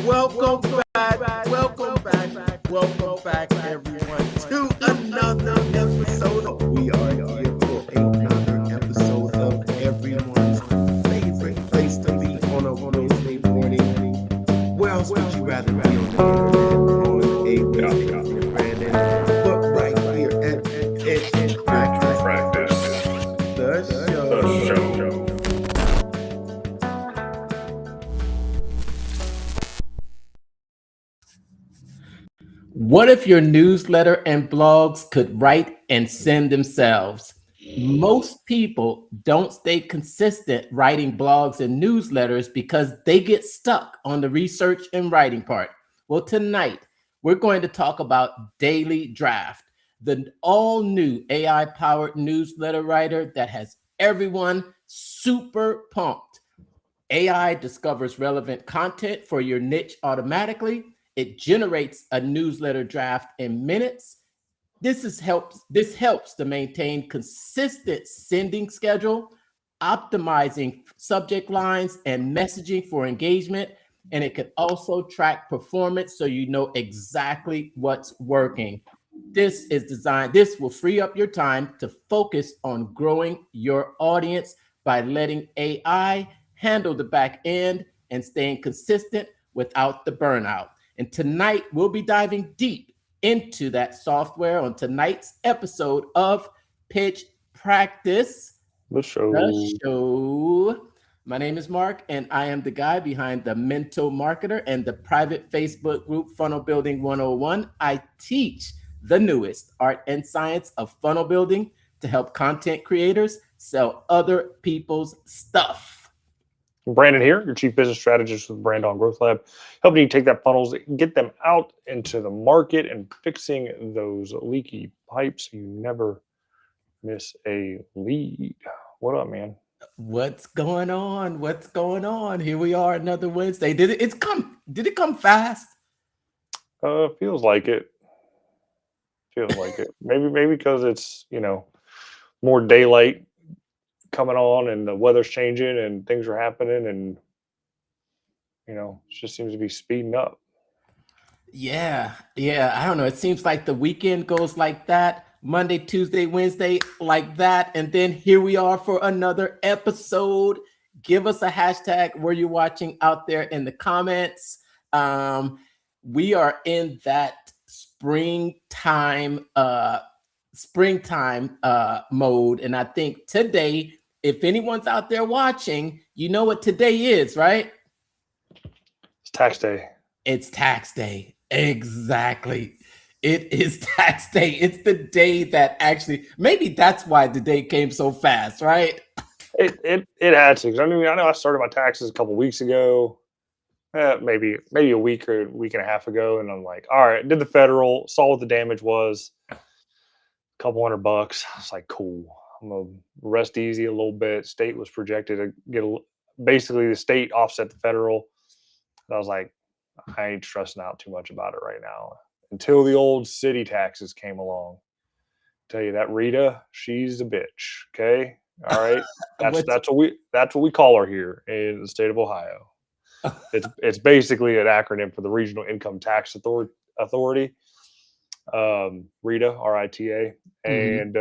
Welcome back, everyone, to another episode. We are here for another episode of everyone's favorite place to be on a Wednesday morning. Where else would you rather be on the internet on a Wednesday morning, Brandon? But right here at Practice, the show. What if your newsletter and blogs could write and send themselves? Most people don't stay consistent writing blogs and newsletters because they get stuck on the research and writing part. Well, tonight we're going to talk about Daily Draft, the all new AI powered newsletter writer that has everyone super pumped. AI discovers relevant content for your niche automatically. It generates a newsletter draft in minutes. This helps to maintain consistent sending schedule, optimizing subject lines and messaging for engagement, and it can also track performance so you know exactly what's working. This will free up your time to focus on growing your audience by letting AI handle the back end and staying consistent without the burnout. And tonight we'll be diving deep into that software on tonight's episode of Pitch Practice, The show. the show. My name is Mark, and I am the guy behind the Mental Marketer and the private Facebook group Funnel Building 101. I teach the newest art and science of funnel building to help content creators sell other people's stuff. Brandon here, your chief business strategist with Brand on Growth Lab, helping you take that funnels, get them out into the market and fixing those leaky pipes so you never miss a lead. What up, man? What's going on? What's going on? Here we are, another Wednesday. Did it come fast? Feels like it. Maybe because it's, more daylight coming on and the weather's changing and things are happening and it just seems to be speeding up. Yeah. I don't know. It seems like the weekend goes like that. Monday, Tuesday, Wednesday, like that. And then here we are for another episode. Give us a hashtag where you're watching out there in the comments. We are in that springtime mode. And I think today, if anyone's out there watching, you know what today is, right? It's tax day. It's tax day. Exactly. It is tax day. It's the day that actually, maybe that's why the day came so fast, right? It had to. 'Cause I know I started my taxes a couple weeks ago, maybe a week or week and a half ago, and I'm like, all right, did the federal, saw what the damage was, a couple $100. It's like, cool. I'm gonna rest easy a little bit. State was projected to get basically the state offset the federal. And I was like, I ain't stressing out too much about it right now until the old city taxes came along. Tell you that Rita, she's a bitch. Okay, all right. That's what we call her here in the state of Ohio. It's basically an acronym for the Regional Income Tax Authority. Rita, RITA, and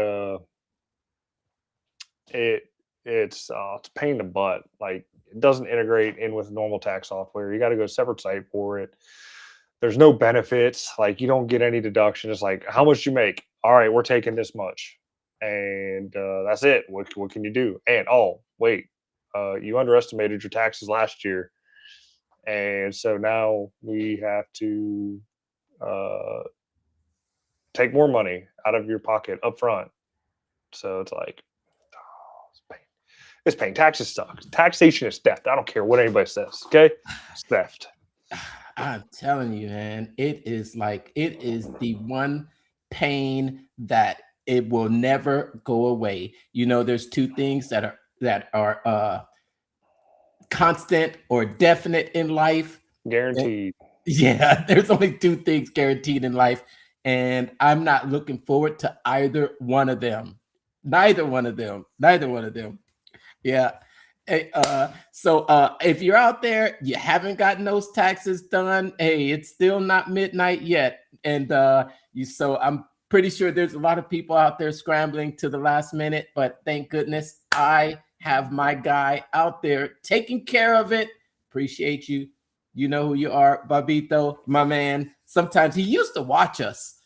it's a pain in the butt. Like, it doesn't integrate in with normal tax software. You got to go to a separate site for it. There's no benefits. Like, you don't get any deduction. It's like, how much you make? All right, we're taking this much, and that's it. What can you do? And oh wait, you underestimated your taxes last year, and so now we have to take more money out of your pocket up front. So it's like, it's paying taxes sucks. Taxation is theft. I don't care what anybody says. Okay, it's theft. I'm telling you, man, it is the one pain that it will never go away. There's two things that are constant or definite in life. Guaranteed. Yeah, there's only two things guaranteed in life, and I'm not looking forward to either one of them. Neither one of them. Yeah. Hey, so if you're out there, you haven't gotten those taxes done. Hey, it's still not midnight yet, and so I'm pretty sure there's a lot of people out there scrambling to the last minute. But thank goodness I have my guy out there taking care of it. Appreciate you. You know who you are, Babito, my man. Sometimes he used to watch us.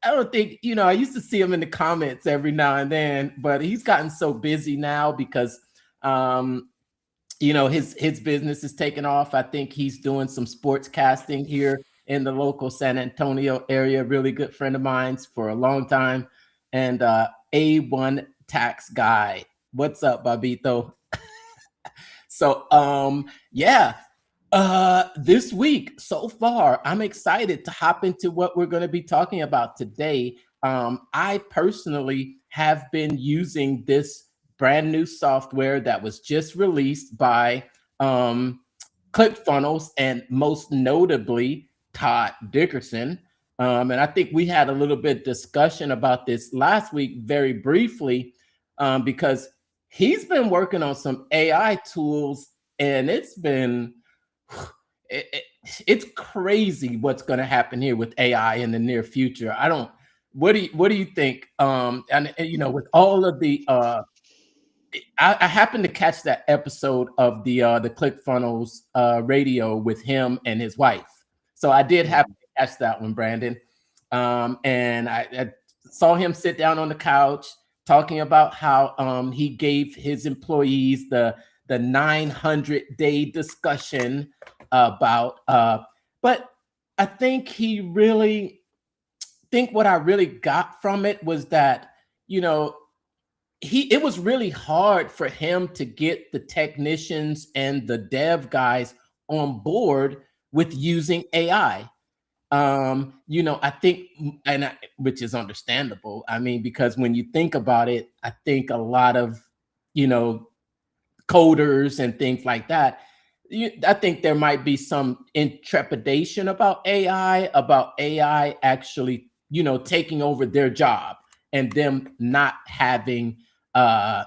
I don't think, I used to see him in the comments every now and then, but he's gotten so busy now because um his business is taking off. I think he's doing some sports casting here in the local San Antonio area. Really good friend of mine's for a long time, and A1 tax guy. What's up, Babito? So yeah, this week so far, I'm excited to hop into what we're going to be talking about today. I personally have been using this brand new software that was just released by ClickFunnels, and most notably Todd Dickerson. And I think we had a little bit discussion about this last week, very briefly, because he's been working on some AI tools, and it's been it, it's crazy what's going to happen here with AI in the near future. I don't. What do you think? And with all of the I happened to catch that episode of the ClickFunnels radio with him and his wife. So I did happen to catch that one, Brandon. And I saw him sit down on the couch talking about how he gave his employees the 900-day discussion about. But I think what I really got from it was that it was really hard for him to get the technicians and the dev guys on board with using AI. I think, which is understandable. I mean, because when you think about it, I think a lot of, coders and things like that, I think there might be some intrepidation about AI actually, taking over their job and them not having AI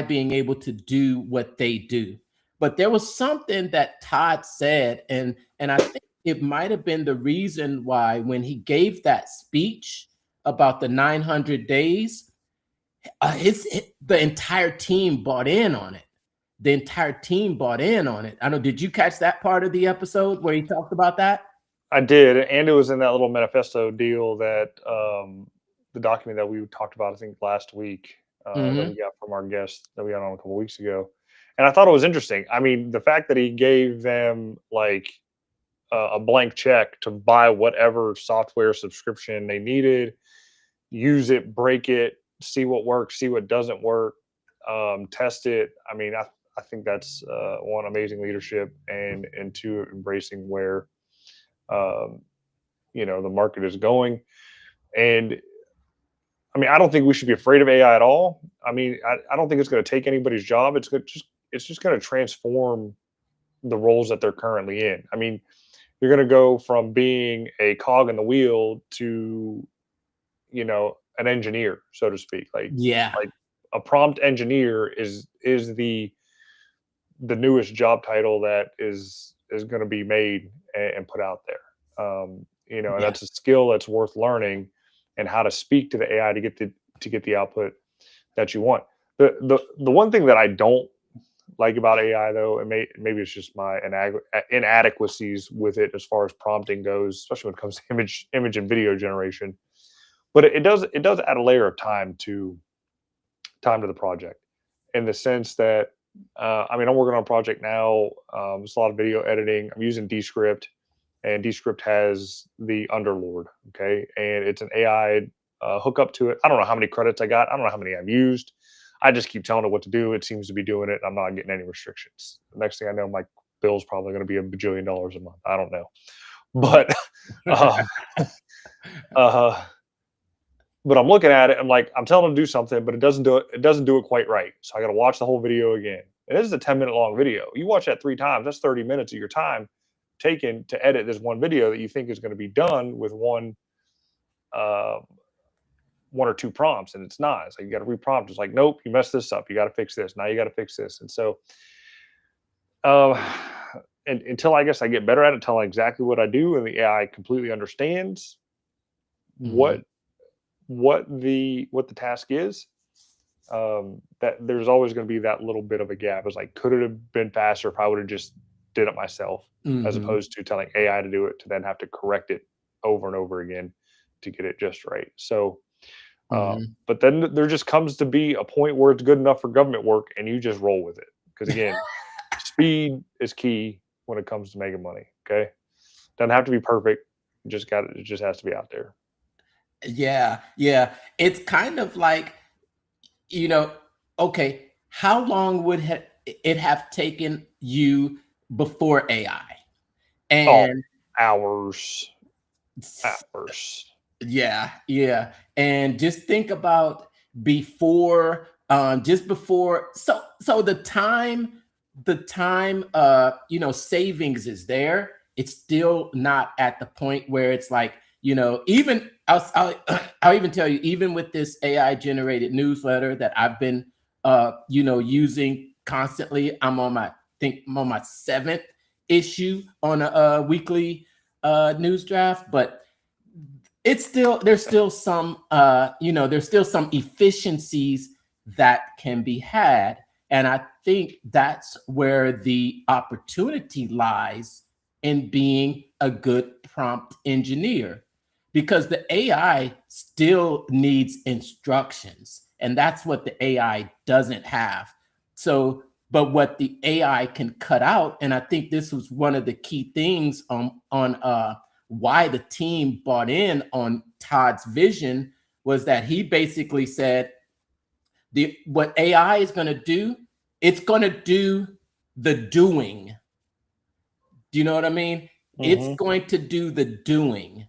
being able to do what they do. But there was something that Todd said, and I think it might have been the reason why when he gave that speech about the 900 days, the entire team bought in on it. The entire team bought in on it. I know. Did you catch that part of the episode where he talked about that? I did, and it was in that little manifesto deal that the document that we talked about, I think last week, that we got from our guest that we had on a couple weeks ago. And I thought it was interesting. I mean, the fact that he gave them like a blank check to buy whatever software subscription they needed, use it, break it, see what works, see what doesn't work, test it. I mean, I think that's one, amazing leadership, and two, embracing where the market is going. And I mean, I don't think we should be afraid of AI at all. I mean, I don't think it's going to take anybody's job. It's just going to transform the roles that they're currently in. I mean, you're going to go from being a cog in the wheel to, an engineer, so to speak. Like a prompt engineer is the newest job title that is going to be made and put out there. And that's a skill that's worth learning, and how to speak to the AI to get the output that you want. The one thing that I don't like about AI, though, and maybe it's just my inadequacies with it as far as prompting goes, especially when it comes to image and video generation. But it does add a layer of time to the project, in the sense that I'm working on a project now. It's a lot of video editing. I'm using Descript, and Descript has the Underlord. Okay, and it's an AI hookup to it. I don't know how many credits I got. I don't know how many I've used. I just keep telling it what to do. It seems to be doing it. I'm not getting any restrictions. The next thing I know, my bill's probably going to be $1 bajillion a month. I don't know, but but I'm looking at it. I'm like, I'm telling it to do something, but it doesn't do it. It doesn't do it quite right. So I got to watch the whole video again. And this is a 10-minute long video. You watch that 3 times. That's 30 minutes of your time taken to edit this one video that you think is going to be done with one one or two prompts, and it's not. It's like you got to reprompt. It's like, nope, you messed this up. You got to fix this. Now you got to fix this. And so, uh, and until I guess I get better at it, tell exactly what I do, and the AI completely understands Mhm. what the task is. That there's always going to be that little bit of a gap. It's like, could it have been faster if I would have just did it myself, as Mhm. opposed to telling AI to do it to then have to correct it over and over again to get it just right. So, Mhm. but then there just comes to be a point where it's good enough for government work, and you just roll with it. Because again, speed is key when it comes to making money. Okay, doesn't have to be perfect. It just has to be out there. Yeah, yeah. It's kind of like, you know, okay, how long would it have taken you before AI? Oh, And hours, s- hours. yeah, yeah. And just think about before, just before, so the time savings is there. It's still not at the point where it's like, even I'll even tell you, even with this AI generated newsletter that I've been using constantly. I'm on my seventh issue on a weekly news draft, but there's still some efficiencies that can be had. And I think that's where the opportunity lies in being a good prompt engineer, because the AI still needs instructions, and that's what the AI doesn't have. So, but what the AI can cut out, and I think this was one of the key things on why the team bought in on Todd's vision, was that he basically said, what AI is going to do, it's going to do the doing. Do you know what I mean? It's Hmm. going to do the doing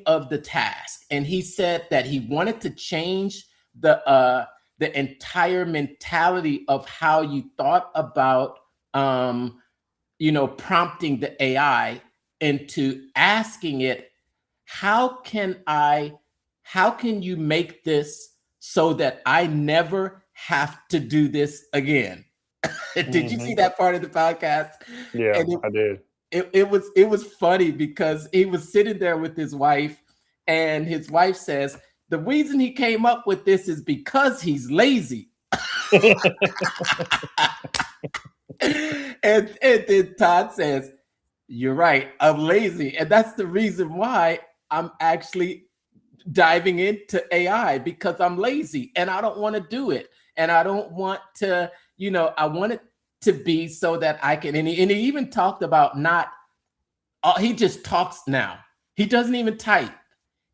of the task. And he said that he wanted to change the entire mentality of how you thought about prompting the AI into asking it, how can I, how can you make this so that I never have to do this again? Did you see Hmm. that part of the podcast? Yeah, And I did. it was funny because he was sitting there with his wife, and his wife says the reason he came up with this is because he's lazy. And then Todd says, "You're right, I'm lazy, and that's the reason why I'm actually diving into AI, because I'm lazy and I don't want to do it. And I don't want to, I want it to be so that I can." And he even talked about not, he just talks now. He doesn't even type.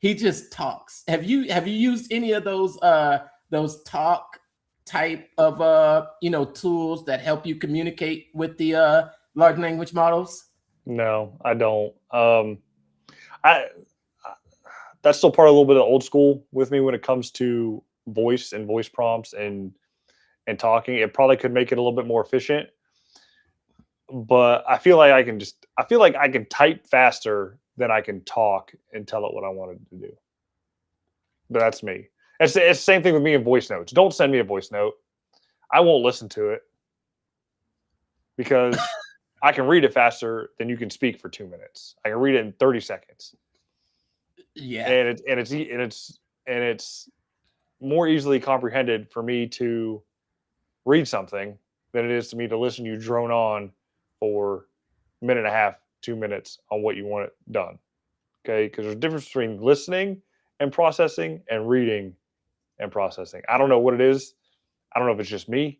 He just talks. Have you used any of those talk type of tools that help you communicate with the large language models? No, I don't. I That's still part of a little bit of old school with me when it comes to voice and voice prompts and talking. It probably could make it a little bit more efficient, but I feel like I can type faster than I can talk and tell it what I wanted to do. But that's me. It's the same thing with me in voice notes. Don't send me a voice note. I won't listen to it because I can read it faster than you can speak for 2 minutes. I can read it in 30 seconds. Yeah. And it's more easily comprehended for me to read something than it is to me to listen to you drone on for a minute and a half, 2 minutes on what you want it done. Okay. Because there's a difference between listening and processing and reading and processing. I don't know what it is. I don't know if it's just me,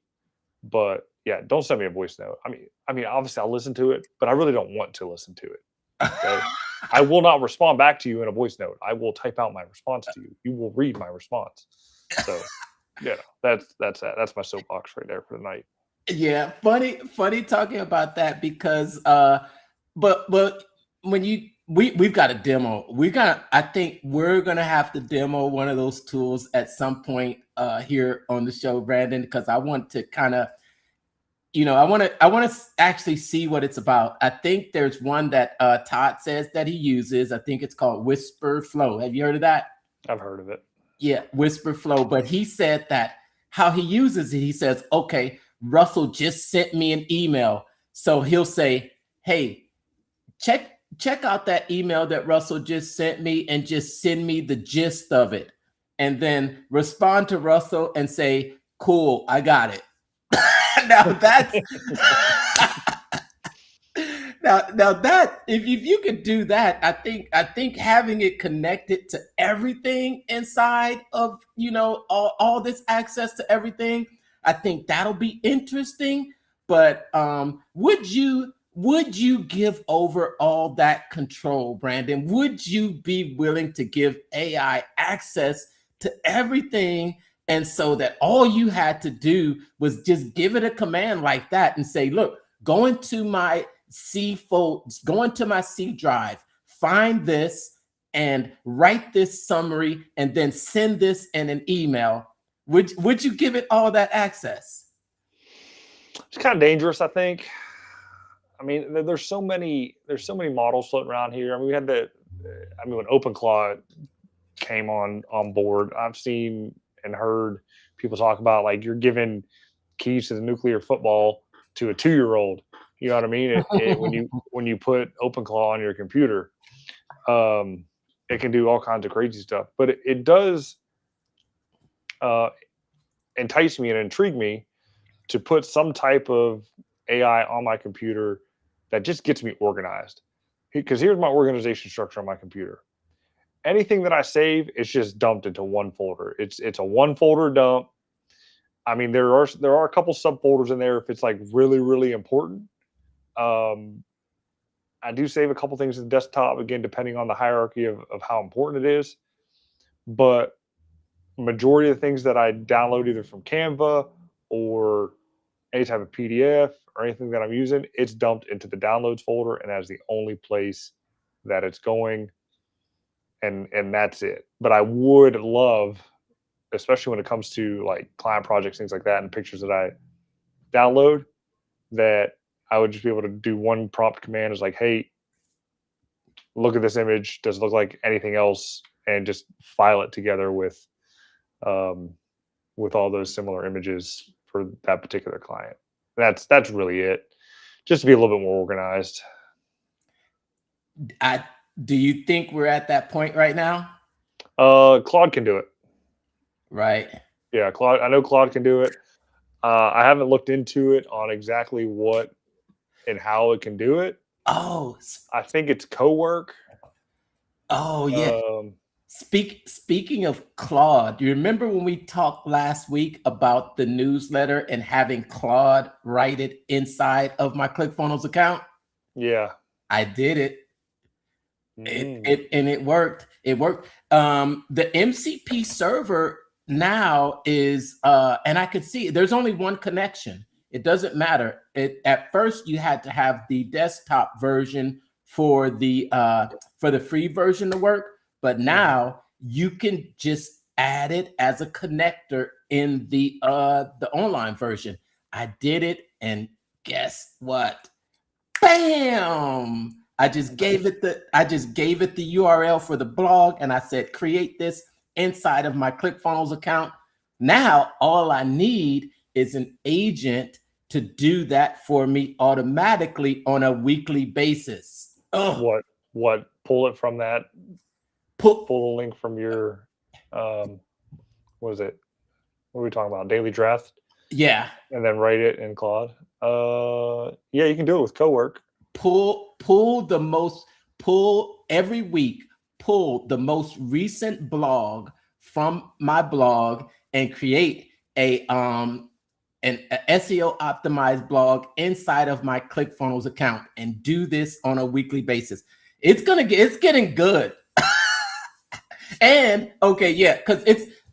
but yeah, don't send me a voice note. I mean, obviously I'll listen to it, but I really don't want to listen to it. Okay. I will not respond back to you in a voice note. I will type out my response to you. You will read my response. So, yeah, that's that. That's my soapbox right there for the night. Yeah, funny talking about that, because but when we've got a demo. I think we're gonna have to demo one of those tools at some point here on the show, Brandon, because I want to kind of, I want to actually see what it's about. I think there's one that Todd says that he uses. I think it's called Whisper Flow. Have you heard of that? I've heard of it. Yeah, whisper flow. But he said that how he uses it, he says, okay, Russell just sent me an email. So he'll say, hey, check out that email that Russell just sent me and just send me the gist of it. And then respond to Russell and say, cool, I got it. Now that's now that if you could do that, I think having it connected to everything inside of all this access to everything, I think that'll be interesting. But would you give over all that control, Brandon? Would you be willing to give AI access to everything? And so that all you had to do was just give it a command like that and say, look, go into my go into my C drive, find this and write this summary and then send this in an email. Would you give it all that access? It's kind of dangerous, I think. I mean, there's so many models floating around here. I mean, we had when OpenClaw came on board, I've seen and heard people talk about like you're giving keys to the nuclear football to a 2-year-old. You know what I mean? When you put OpenClaw on your computer, it can do all kinds of crazy stuff. But it does entice me and intrigue me to put some type of AI on my computer that just gets me organized. Because here's my organization structure on my computer. Anything that I save is just dumped into one folder. It's a one folder dump. I mean, there are a couple subfolders in there if it's like really, really important. I do save a couple things in the desktop, again, depending on the hierarchy of how important it is. But majority of the things that I download either from Canva or any type of PDF or anything that I'm using, it's dumped into the downloads folder, and that's the only place that it's going. And that's it. But I would love, especially when it comes to like client projects, things like that, and pictures that I download, that I would just be able to do one prompt command is like, hey, look at this image. Does it look like anything else? And just file it together with all those similar images for that particular client. That's really it. Just to be a little bit more organized. Do you think we're at that point right now? Claude can do it. Right. Yeah, Claude. I know Claude can do it. I haven't looked into it on exactly what and how it can do it. Oh, I think it's co-work. Oh yeah. Speaking of Claude, you remember when we talked last week about the newsletter and having Claude write it inside of my ClickFunnels account? Yeah, I did it. It worked. It worked. The MCP server now is, and I could see there's only one connection. It doesn't matter. At first you had to have the desktop version for the free version to work, but now you can just add it as a connector in the online version. I did it, and guess what? Bam! I just gave it the URL for the blog, and I said, create this inside of my ClickFunnels account. Now, all I need is an agent to do that for me automatically on a weekly basis. What? Pull it from that. Pull the link from your. What is it? What are we talking about? Daily Draft. Yeah. And then write it in Claude. Yeah, you can do it with co-work. Pull every week. Pull the most recent blog from my blog and create an SEO optimized blog inside of my ClickFunnels account and do this on a weekly basis. It's getting good. And okay, yeah, because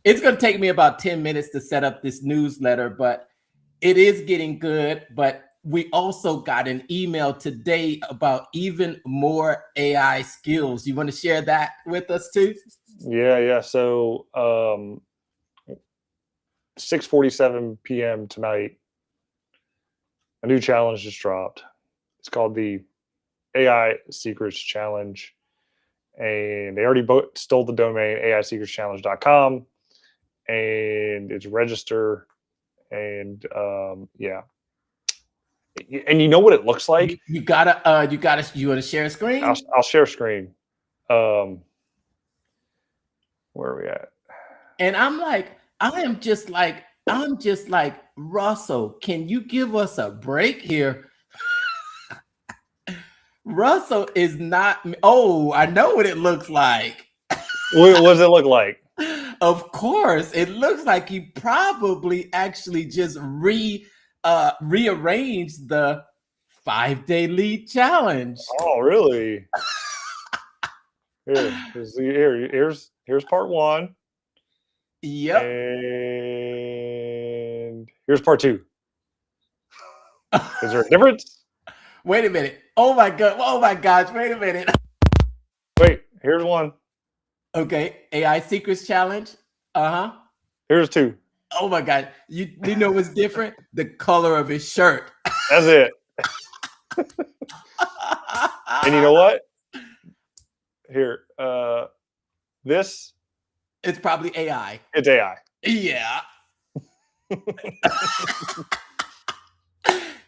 it's gonna take me about 10 minutes to set up this newsletter, but it is getting good. But we also got an email today about even more AI skills. You want to share that with us too? Yeah. So 6:47 p.m. tonight, a new challenge just dropped. It's called the AI Secrets Challenge, and they already stole the domain AISecretschallenge.com. and it's register, and yeah. And you know what it looks like? You want to share a screen? I'll share screen. Where are we at? And I'm just like, Russell, can you give us a break here? Russell is not. Oh, I know what it looks like. What does it look like? Of course, it looks like he probably actually just rearranged the 5-day lead challenge. Oh, really? Here's part 1. Yep. And here's part 2. Is there a difference? Wait a minute. Oh my god. Oh my gosh. Wait a minute. Wait, here's 1. Okay. AI Secrets Challenge. Here's 2. Oh my god. You know what's different? The color of his shirt. That's it. And you know what? Here, this. It's probably AI. It's AI. Yeah.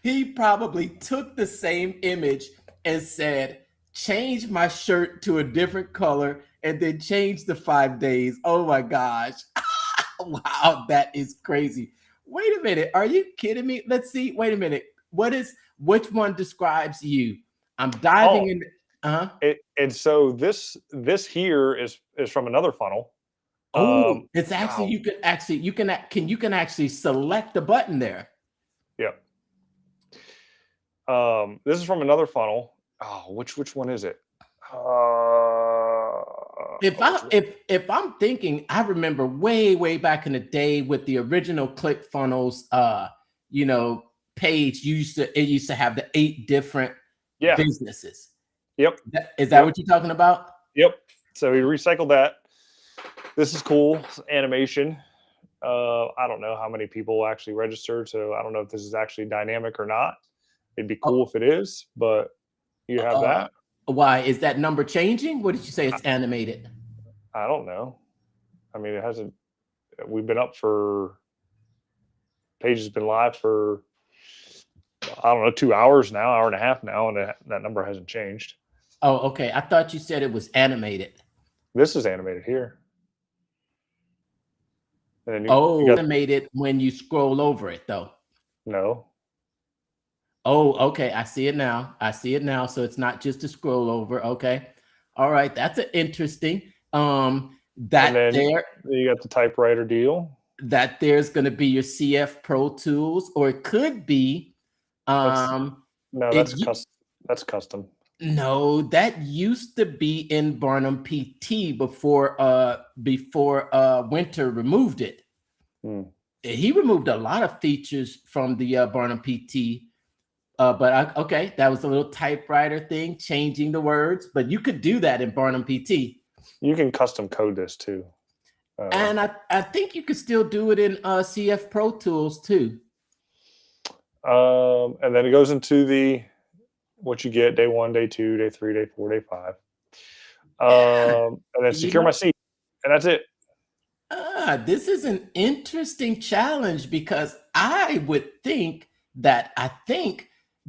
He probably took the same image and said, change my shirt to a different color and then change the 5 days. Oh my gosh. Wow, that is crazy. Wait a minute. Are you kidding me? Let's see. Wait a minute. Which one describes you? I'm diving in. And so this here is from another funnel. Oh, it's actually you can actually select the button there. Yeah. This is from another funnel. Oh, which one is it? If I'm thinking, I remember way back in the day with the original ClickFunnels, page. It used to have the 8 different businesses. Yep. Is that what you're talking about? Yep. So we recycled that. This is cool. It's animation. I don't know how many people actually registered, so I don't know if this is actually dynamic or not. It'd be cool if it is, but you have that. Why is that number changing? What did you say? It's animated. I don't know. I mean, it hasn't. We've been up for. Page has been live for. I don't know, 2 hours now, hour and a half now, and that number hasn't changed. Oh, okay. I thought you said it was animated. This is animated here. And then animated when you scroll over it, though. No. Oh, okay. I see it now. So it's not just a scroll over. Okay. All right. That's an interesting. You got the typewriter deal. That there's going to be your CF Pro tools, or it could be. That's custom. No, that used to be in Barnum PT before Winter removed it. He removed a lot of features from the Barnum PT. Okay, that was a little typewriter thing, changing the words, but you could do that in Barnum PT. You can custom code this too. And I think you could still do it in CF Pro Tools too. And then it goes into what you get day 1, day 2, day 3, day 4, day 5. And then secure my seat. And that's it. This is an interesting challenge because I would think that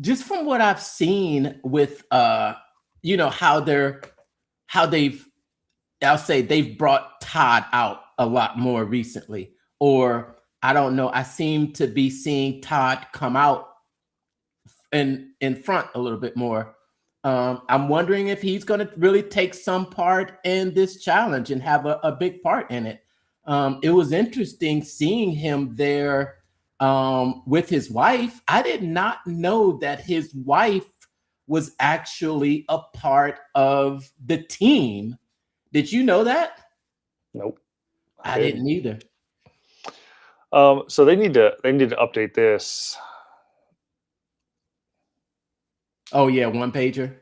just from what I've seen with how they've brought Todd out a lot more recently, or I don't know, I seem to be seeing Todd come out in front a little bit more. I'm wondering if he's going to really take some part in this challenge and have a big part in it. It was interesting seeing him there with his wife. I did not know that his wife was actually a part of the team. Did you know that? Nope. I didn't either. So they need to update this. Oh yeah, one pager.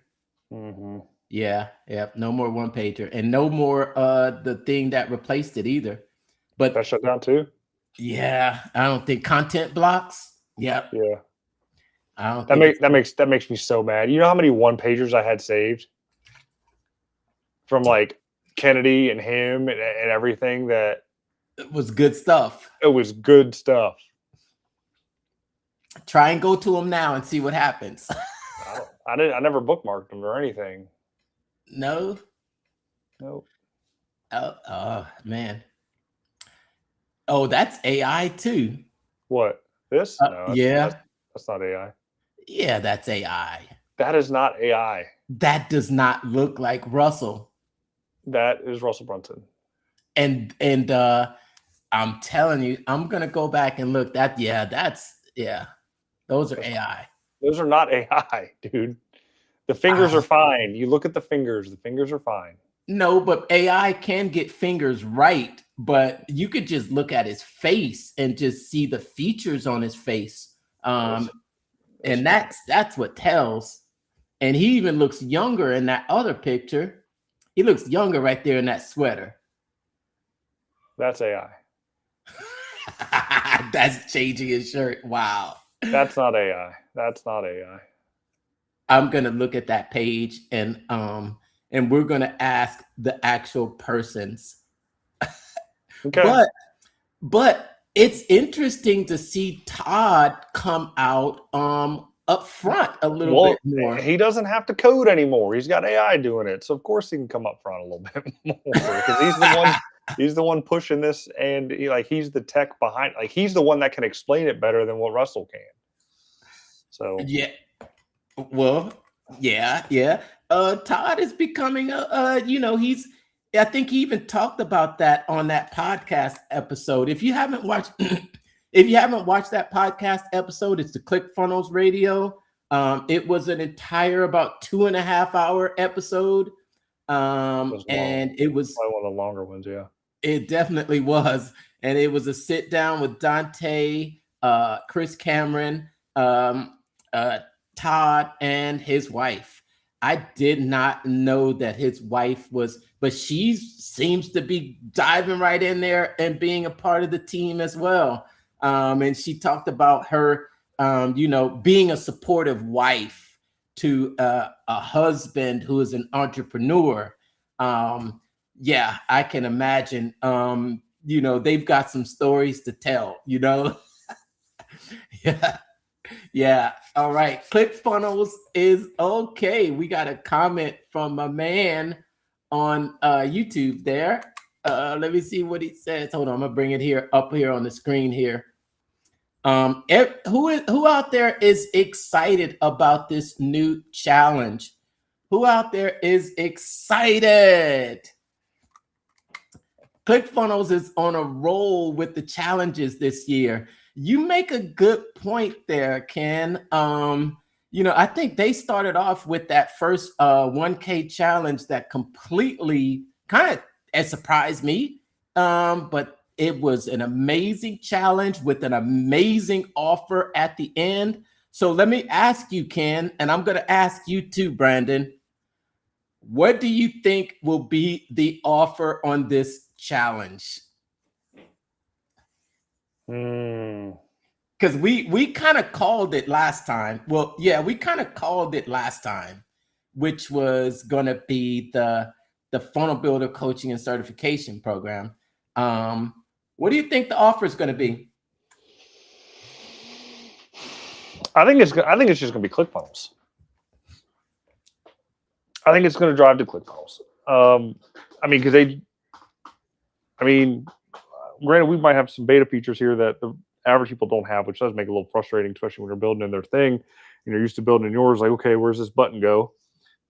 Mm-hmm. Yeah, no more one pager, and no more the thing that replaced it either. But that shut down too. Yeah, I don't think content blocks. Yep. Yeah. I don't. That makes me so mad. You know how many one pagers I had saved from like Kennedy and him and everything that It was good stuff. It was good stuff. Try and go to them now and see what happens. I never bookmarked them or anything. No. Nope. Oh man. Oh, that's AI too. What? This? No, Yeah. that's not AI. Yeah, that's AI. That is not AI. That does not look like Russell. That is Russell Brunson. And I'm telling you, I'm gonna go back and look. Those are AI. Those are not AI, dude. The fingers are fine. You look at the fingers are fine. No, but AI can get fingers right, but you could just look at his face and just see the features on his face. And that's what tells. And he even looks younger in that other picture. He looks younger right there in that sweater. That's AI. That's changing his shirt. Wow. That's not AI. That's not AI. I'm gonna look at that page and we're gonna ask the actual persons. Okay. But it's interesting to see Todd come out up front a little bit more. He doesn't have to code anymore. He's got AI doing it, so of course he can come up front a little bit more because he's the one pushing this, and he's the tech behind. Like he's the one that can explain it better than what Russell can. So yeah. Well, yeah. Todd is becoming I think he even talked about that on that podcast episode. If you haven't watched that podcast episode, it's the ClickFunnels Radio. It was an entire about 2.5 hour episode. And it was probably one of the longer ones, yeah. It definitely was. And it was a sit down with Dante, Chris Cameron, Todd, and his wife. I did not know that his wife was, but she seems to be diving right in there and being a part of the team as well. And she talked about her, being a supportive wife to a husband who is an entrepreneur. Yeah, I can imagine. They've got some stories to tell. Yeah. All right. ClickFunnels is okay. We got a comment from a man on YouTube there. Let me see what he says. Hold on, I'm gonna bring it up here on the screen here. Who out there is excited about this new challenge? Who out there is excited? ClickFunnels is on a roll with the challenges this year. You make a good point there, Ken. I think they started off with that first 1K challenge that completely kind of surprised me. But it was an amazing challenge with an amazing offer at the end. So let me ask you, Ken, and I'm going to ask you too, Brandon. What do you think will be the offer on this challenge? Because we kind of called it last time. Well, yeah, we kind of called it last time, which was going to be the Funnel Builder Coaching and Certification Program. What do you think the offer is going to be? I think it's just going to be ClickFunnels. I think it's going to drive to ClickFunnels. Granted, we might have some beta features here that the average people don't have, which does make it a little frustrating, especially when you're building in their thing and you're used to building in yours. Like, okay, where's this button go,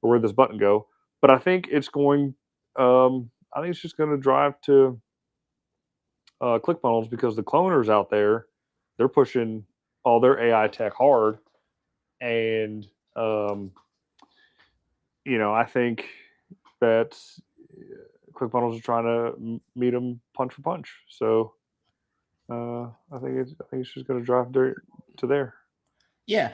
or where'd this button go? But I think it's going. I think it's just going to drive to ClickFunnels because the cloners out there, they're pushing all their AI tech hard, and I think that ClickFunnels are trying to meet them punch for punch. So I think it's just going to drive to there. Yeah,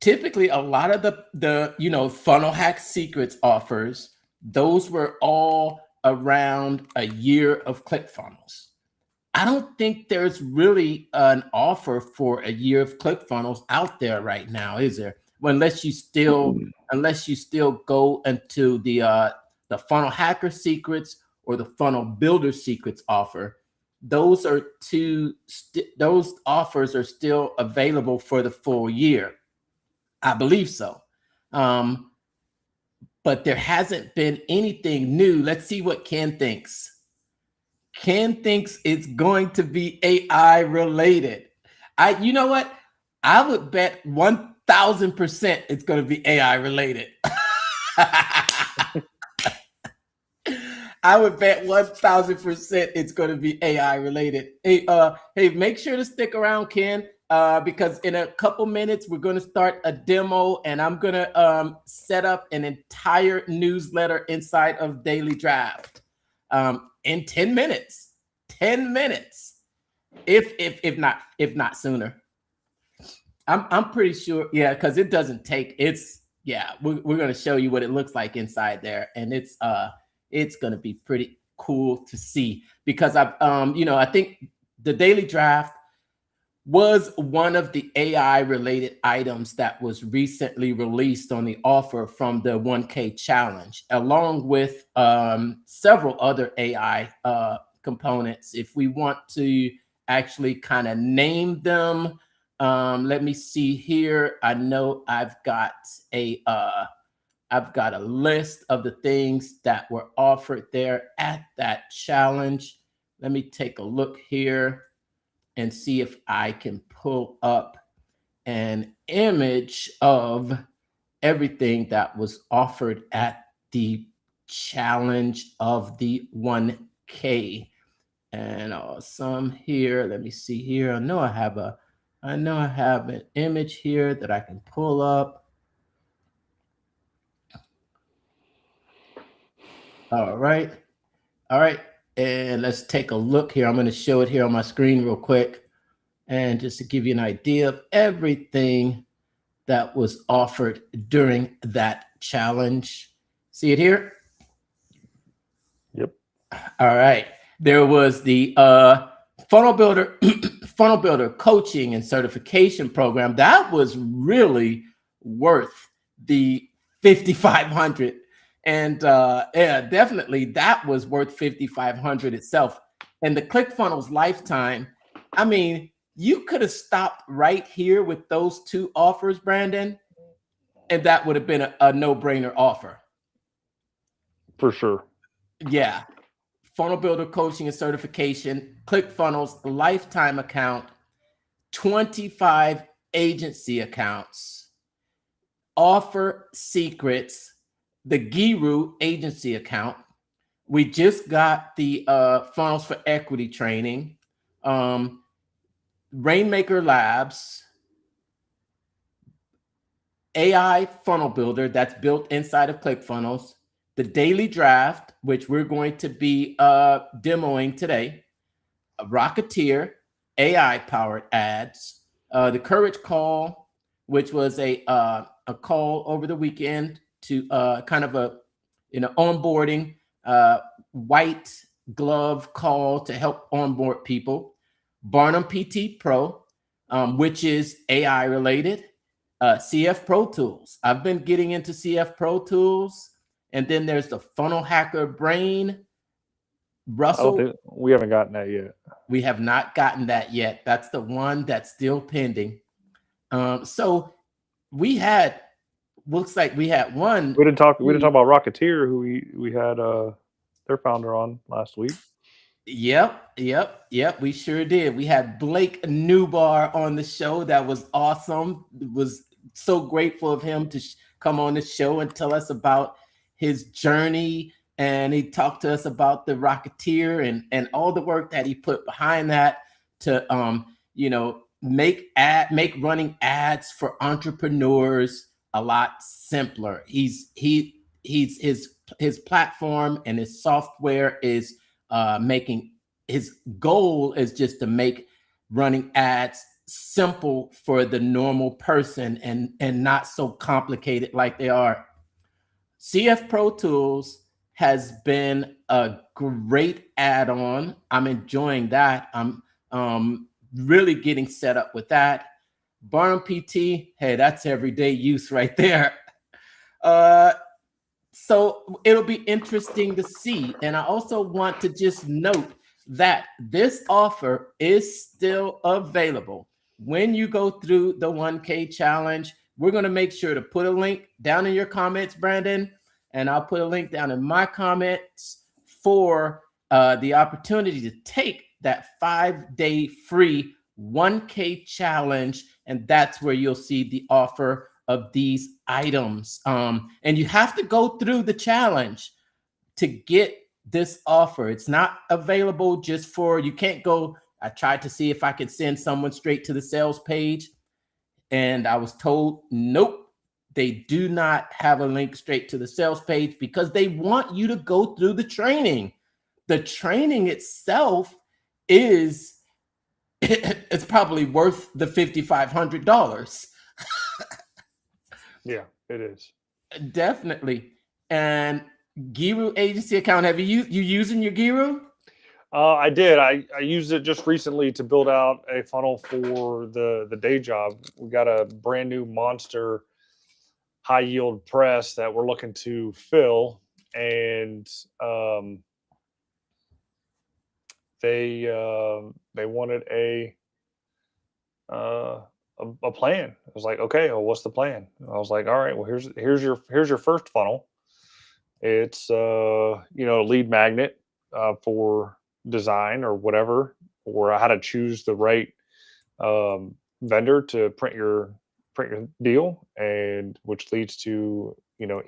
typically a lot of the funnel hack secrets offers, those were all around a year of ClickFunnels. I don't think there's really an offer for a year of ClickFunnels out there right now, is there? Well, unless you still go into the funnel hacker secrets or the Funnel Builder Secrets offer. Those those offers are still available for the full year. I believe so. But there hasn't been anything new. Let's see what Ken thinks. Ken thinks it's going to be AI related. You know what? I would bet 1,000% it's going to be AI related. I would bet 1,000% it's going to be AI related. Hey, make sure to stick around, Ken, because in a couple minutes we're going to start a demo, and I'm going to set up an entire newsletter inside of Daily Draft in 10 minutes. 10 minutes, if not sooner. I'm pretty sure, yeah, because it doesn't take. We're going to show you what it looks like inside there, and it's going to be pretty cool to see, because I think the Daily Draft was one of the AI related items that was recently released on the offer from the 1K challenge, along with several other AI components. If we want to actually kind of name them, let me see here. I know I've got a list of the things that were offered there at that challenge. Let me take a look here and see if I can pull up an image of everything that was offered at the challenge of the 1K. And some here, let me see here. I know I have an image here that I can pull up. All right. And let's take a look here. I'm going to show it here on my screen real quick. And just to give you an idea of everything that was offered during that challenge. See it here? Yep. All right. There was the Funnel Builder coaching and certification program. That was really worth the $5,500. And yeah, definitely that was worth $5,500 itself. And the ClickFunnels lifetime, I mean, you could have stopped right here with those two offers, Brandon, and that would have been a no-brainer offer. For sure. Yeah. Funnel Builder coaching and certification, ClickFunnels lifetime account, 25 agency accounts, offer secrets, the Guru agency account. We just got the Funnels for Equity training, Rainmaker Labs, AI Funnel Builder that's built inside of ClickFunnels, the Daily Draft, which we're going to be demoing today, Rocketeer, AI-powered ads, the Courage Call, which was a call over the weekend to kind of a onboarding white glove call to help onboard people, Barnum PT Pro, which is AI related, CF Pro Tools. I've been getting into CF Pro Tools. And then there's the Funnel Hacker Brain. Russell, we haven't gotten that yet. We have not gotten that yet. That's the one that's still pending. So looks like we had one. We didn't talk about Rocketeer, who we had their founder on last week. Yep. We sure did. We had Blake Newbar on the show. That was awesome. It was so grateful of him to come on the show and tell us about his journey. And he talked to us about the Rocketeer and all the work that he put behind that to make running ads for entrepreneurs a lot simpler. His platform and his software is making, his goal is just to make running ads simple for the normal person and not so complicated like they are. CF Pro Tools has been a great add-on. I'm enjoying that. I'm really getting set up with that. Barnum PT, hey, that's everyday use right there. So it'll be interesting to see. And I also want to just note that this offer is still available. When you go through the 1K challenge, we're going to make sure to put a link down in your comments, Brandon, and I'll put a link down in my comments for the opportunity to take that 5-day free 1K challenge. And that's where you'll see the offer of these items. And you have to go through the challenge to get this offer. It's not available just for, you can't go. I tried to see if I could send someone straight to the sales page, and I was told, nope, they do not have a link straight to the sales page because they want you to go through the training. The training itself is, it's probably worth the $5,500. Yeah, it is. Definitely. And Giru agency account, have you using your Giru? I did. I used it just recently to build out a funnel for the day job. We got a brand new monster high yield press that we're looking to fill, and they wanted a plan. I was like, okay, well, what's the plan? I was like, all right, well, here's your first funnel. It's lead magnet for design or whatever, or how to choose the right vendor to print your deal, and which leads to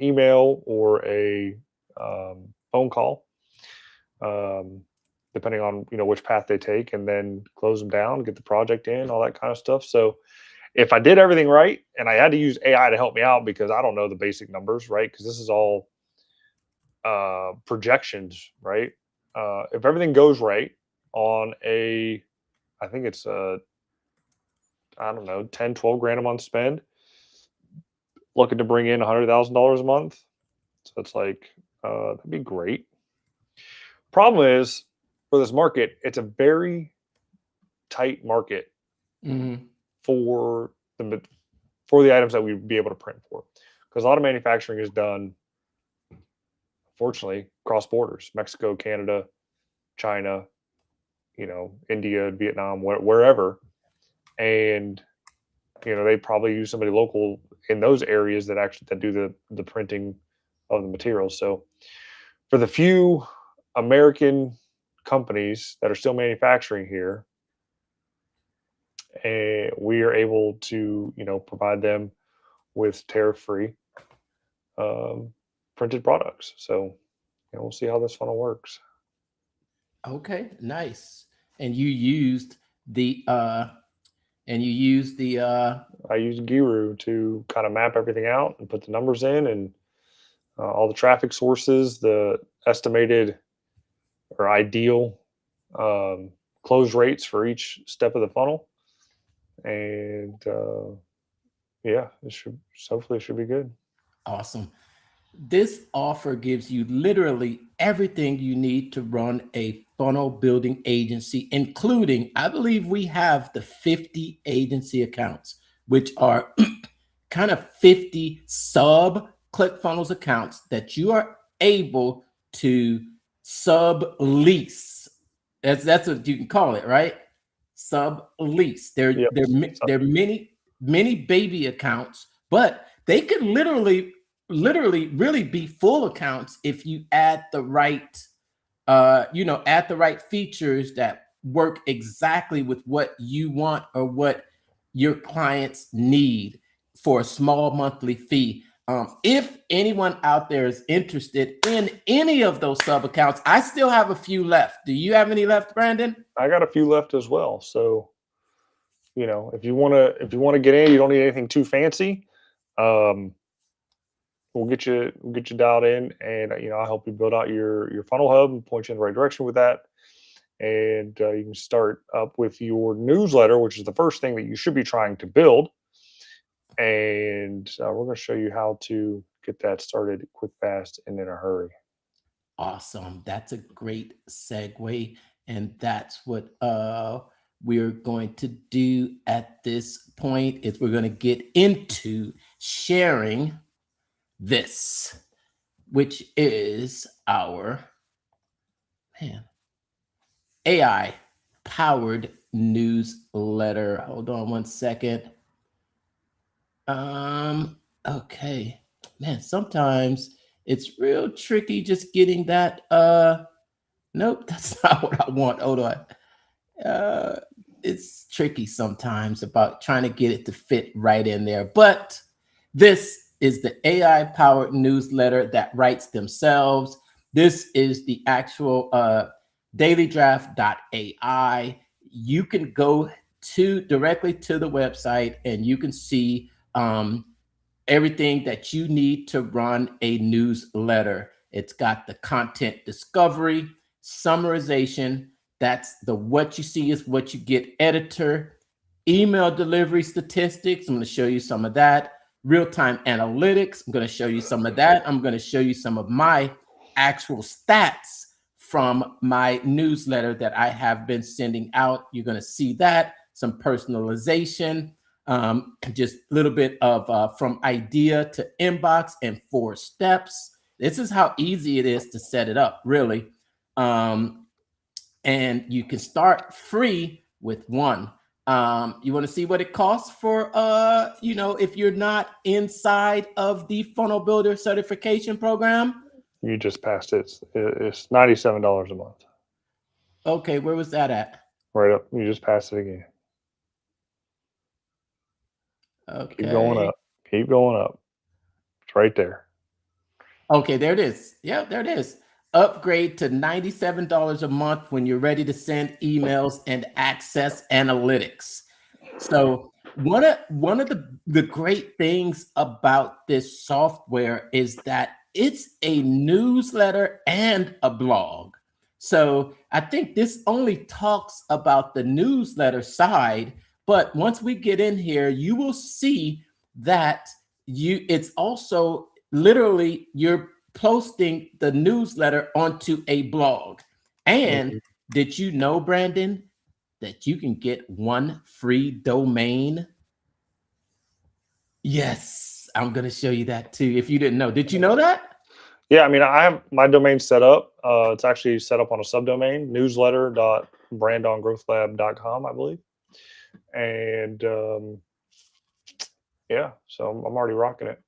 email or a phone call, depending on which path they take, and then close them down, get the project in, all that kind of stuff. So if I did everything right, and I had to use AI to help me out because I don't know the basic numbers, right? Because this is all projections, right? If everything goes right on I think it's I don't know, 10, 12 grand a month spend, looking to bring in $100,000 a month. So it's like, that'd be great. Problem is, for this market, it's a very tight market for the items that we'd be able to print for, because a lot of manufacturing is done, fortunately, cross borders: Mexico, Canada, China, India, Vietnam, wherever. And they probably use somebody local in those areas that do the printing of the materials. So for the few American companies that are still manufacturing here, we are able to provide them with tariff-free printed products. So we'll see how this funnel works. Okay, nice. And you used the I used Giru to kind of map everything out and put the numbers in, and all the traffic sources, the estimated or ideal close rates for each step of the funnel. And hopefully it should be good. Awesome. This offer gives you literally everything you need to run a funnel building agency, including, I believe we have the 50 agency accounts, which are kind of 50 sub ClickFunnels accounts that you are able to sublease. That's what you can call it, right? Sublease. They're many baby accounts, but they could literally really be full accounts if you add the right features that work exactly with what you want or what your clients need for a small monthly fee. If anyone out there is interested in any of those sub accounts, I still have a few left. Do you have any left, Brandon? I got a few left as well. So, if you want to get in, you don't need anything too fancy. We'll get you dialed in, and I'll help you build out your funnel hub and point you in the right direction with that. And you can start up with your newsletter, which is the first thing that you should be trying to build. And we're going to show you how to get that started quick, fast, and in a hurry. Awesome. That's a great segue. And that's what we're going to do at this point, is we're going to get into sharing this. which is our AI powered newsletter. Hold on one second. Okay. Man, sometimes it's real tricky just getting that. Nope, that's not what I want. Hold on. It's tricky sometimes about trying to get it to fit right in there. But this is the AI powered newsletter that writes themselves. This is the actual dailydraft.ai. You can go directly to the website and you can see everything that you need to run a newsletter. It's got the content discovery, summarization. That's the what you see is what you get editor, email delivery statistics. I'm going to show you some of that. Real-time analytics. I'm going to show you some of that. I'm going to show you some of my actual stats from my newsletter that I have been sending out. You're going to see that, some personalization, just a little bit of from idea to inbox and 4 steps. This is how easy it is to set it up, really. And you can start free with one. You want to see what it costs for, if you're not inside of the Funnel Builder certification program? You just passed it. It's $97 a month. Okay, where was that at? Right up. You just passed it again. Okay. Keep going up. Keep going up. It's right there. Okay, there it is. Yeah, there it is. Upgrade to $97 a month when you're ready to send emails and access analytics. So one of the great things about this software is that it's a newsletter and a blog. So I think this only talks about the newsletter side, but once we get in here, you will see that it's also literally you're posting the newsletter onto a blog. And did you know, Brandon, that you can get 1 free domain? Yes, I'm going to show you that too. If you didn't know, did you know that? Yeah, I mean, I have my domain set up. It's actually set up on a subdomain, newsletter.brandongrowthlab.com, I believe. And yeah, so I'm already rocking it.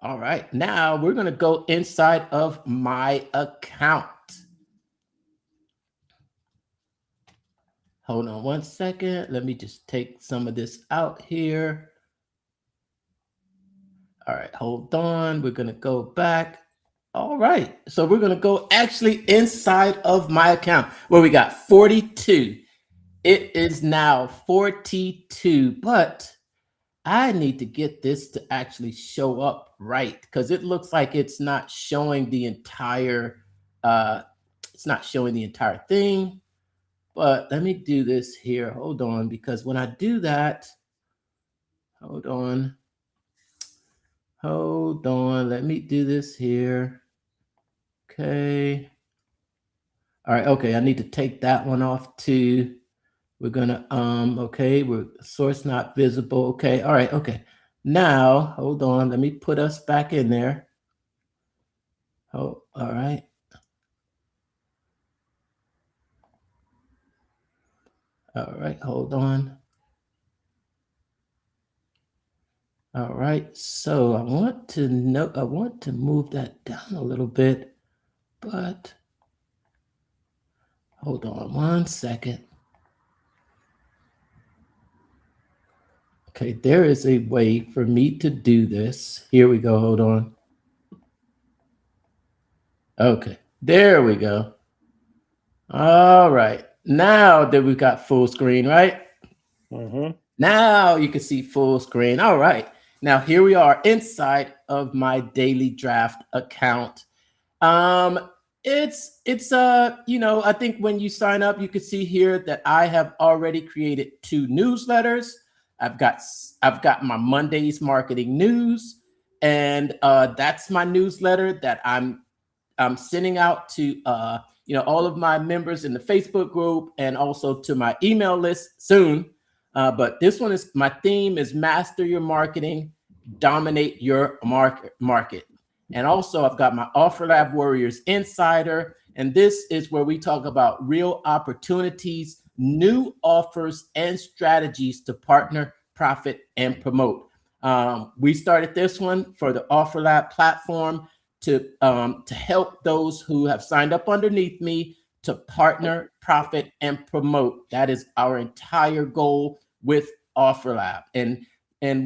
All right, now we're going to go inside of my account. Hold on one second. Let me just take some of this out here. All right, hold on. We're going to go back. All right, so we're going to go actually inside of my account where we got 42. It is now 42, but I need to get this to actually show up right because it looks like it's not showing the entire thing. But let me do this here. Hold on, because when I do that, hold on. Let me do this here. Okay. All right. Okay. I need to take that one off too. We're gonna okay, we're source not visible. Okay, all right, okay. Now hold on, let me put us back in there. Oh, all right. All right, hold on. All right, so I want to move that down a little bit, but hold on one second. Okay, there is a way for me to do this. Here we go, hold on. Okay, there we go. All right, now that we've got full screen, right? Now you can see full screen. All right, now here we are inside of my Daily Draft account. It's I think when you sign up, you can see here that I have already created 2 newsletters. I've got my Mondays marketing news, and that's my newsletter that I'm sending out to all of my members in the Facebook group and also to my email list soon. But this one is my theme is master your marketing, dominate your market. And also, I've got my Offer Lab Warriors Insider. And this is where we talk about real opportunities, new offers, and strategies to partner, profit, and promote. We started this one for the Offer Lab platform to help those who have signed up underneath me to partner, profit, and promote. That is our entire goal with Offer Lab. And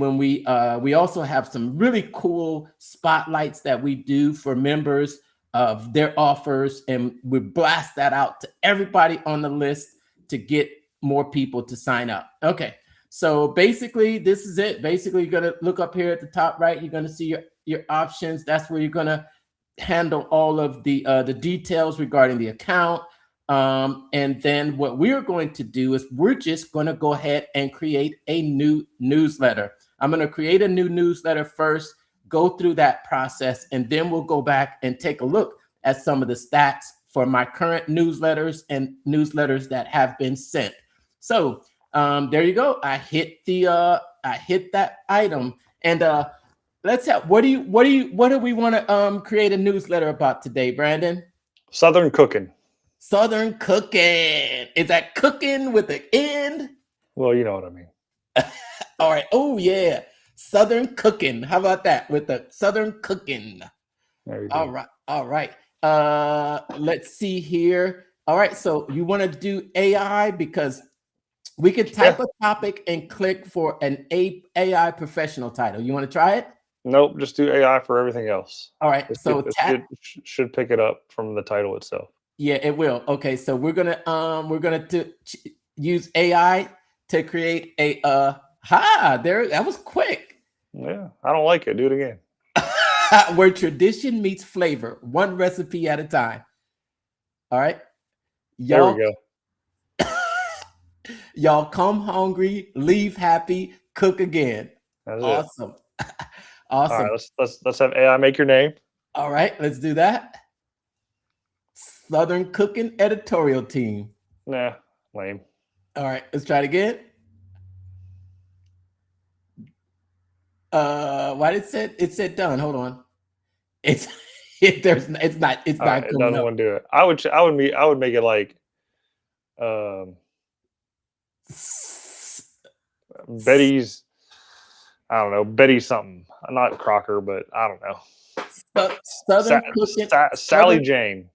when we also have some really cool spotlights that we do for members of their offers, and we blast that out to everybody on the list to get more people to sign up. Okay, so basically this is it. Basically, you're gonna look up here at the top right. You're gonna see your options. That's where you're gonna handle all of the details regarding the account. And then what we're going to do is we're just going to go ahead and create a new newsletter. I'm going to create a new newsletter first, go through that process, and then we'll go back and take a look at some of the stats for my current newsletters and newsletters that have been sent. So there you go. I hit that item, and let's have what do we want to create a newsletter about today, Brandon? Southern cooking. Southern cooking. Is that cooking with an end? Well, you know what I mean. All right. Oh yeah, Southern cooking. How about that with the Southern cooking? There you All go. right. All right. Let's see here. All right. So you want to do AI because we could type a topic and click for an AI professional title. You want to try it? Nope, just do AI for everything else. All right. So It should pick it up from the title itself. Yeah, it will. Okay, so we're gonna use AI to create a there. That was quick. Yeah, I don't like it. Do it again. Where tradition meets flavor, one recipe at a time. All right, y'all. There we go. Y'all come hungry, leave happy, cook again. That's awesome. It. Awesome. All right, let's have AI make your name. All right, let's do that. Southern Cooking Editorial Team. Nah, lame. All right, let's try it again. Why did it said done? Hold on. It's not Right, good it doesn't enough. want to do it. I would make it like Betty's, I don't know, Betty something. Not Crocker, but I don't know. Southern Cooking. Sally Jane.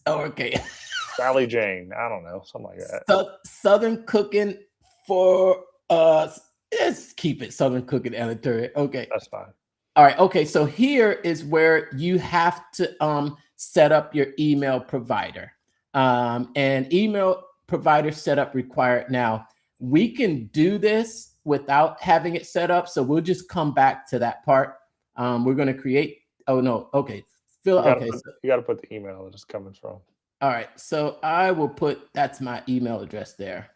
Oh, okay. Sally Jane. I don't know, something like that. Southern Cooking for let's keep it Southern Cooking Editorial. Okay, that's fine. All right. Okay, so here is where you have to set up your email provider, and email provider setup required. Now we can do this without having it set up, so we'll just come back to that part. We're going to create. Oh no. Okay. You got to put the email that it's coming from. All right, so I will put, that's my email address there.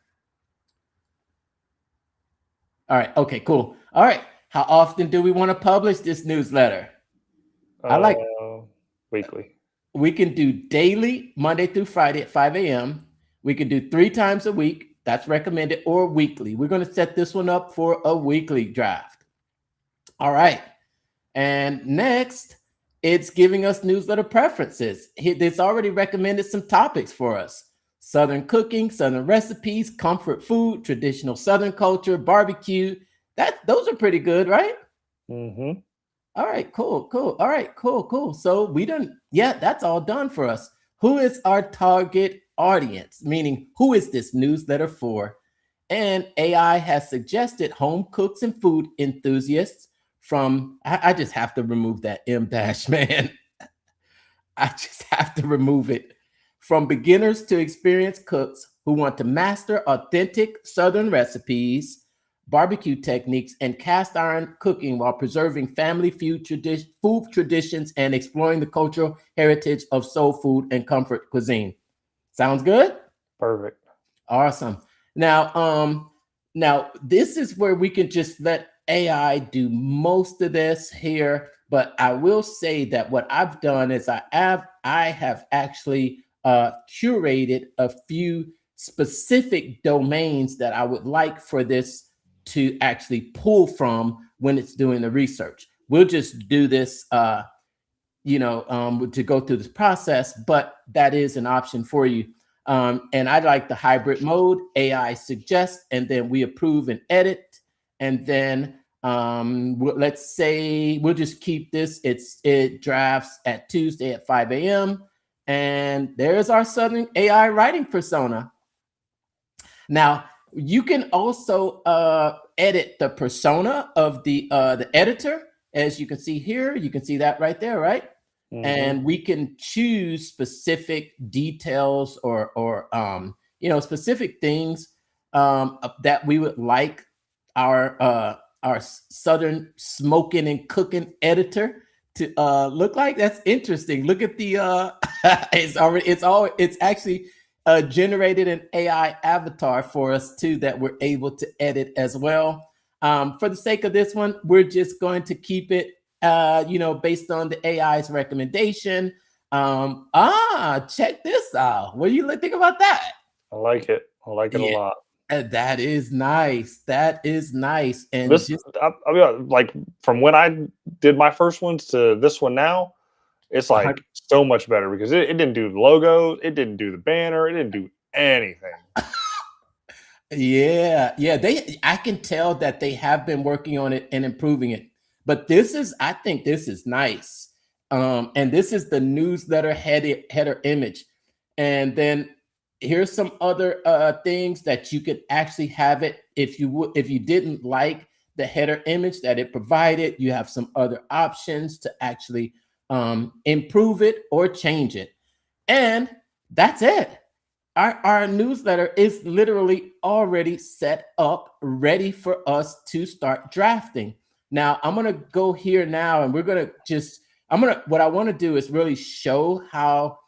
All right, okay, cool. All right, how often do we want to publish this newsletter? I like weekly. We can do daily, Monday through Friday at 5 a.m. We can do 3 times a week. That's recommended, or weekly. We're going to set this one up for a weekly draft. All right, and next, it's giving us newsletter preferences. It's already recommended some topics for us. Southern cooking, Southern recipes, comfort food, traditional Southern culture, barbecue. Those are pretty good, right? Mm-hmm. All right, cool. All right, cool. So that's all done for us. Who is our target audience? Meaning, who is this newsletter for? And AI has suggested home cooks and food enthusiasts from, I just have to remove that M dash, man. I just have to remove it. From beginners to experienced cooks who want to master authentic Southern recipes, barbecue techniques, and cast iron cooking while preserving family food traditions and exploring the cultural heritage of soul food and comfort cuisine. Sounds good? Perfect. Awesome. Now this is where we can just let AI do most of this here, but I will say that what I've done is I have actually curated a few specific domains that I would like for this to actually pull from when it's doing the research. we'll just do this, to go through this process, but that is an option for you. And I like the hybrid mode. AI suggests, and then we approve and edit. And then let's say we'll just keep this. It drafts at Tuesday at 5 a.m. And there's our Southern AI writing persona. Now, you can also edit the persona of the editor. As you can see here, you can see that right there, right? Mm-hmm. And we can choose specific details or specific things that we would like our Southern smoking and cooking editor to look like. That's interesting. Look at the it's actually generated an AI avatar for us too that we're able to edit as well. For the sake of this one, we're just going to keep it based on the AI's recommendation. Check this out. What do you think about that? I like it. I like it a lot. That is nice. That is nice. And this, I mean, like from when I did my first ones to this one now, it's like so much better because it didn't do the logos, it didn't do the banner, it didn't do anything. Yeah. I can tell that they have been working on it and improving it. But I think this is nice. And this is the newsletter header image. And then here's some other things that you could actually have it if you didn't like the header image that it provided. You have some other options to actually improve it or change it. And that's it. Our newsletter is literally already set up, ready for us to start drafting. Now, I'm going to go here now, and what I want to do is really show how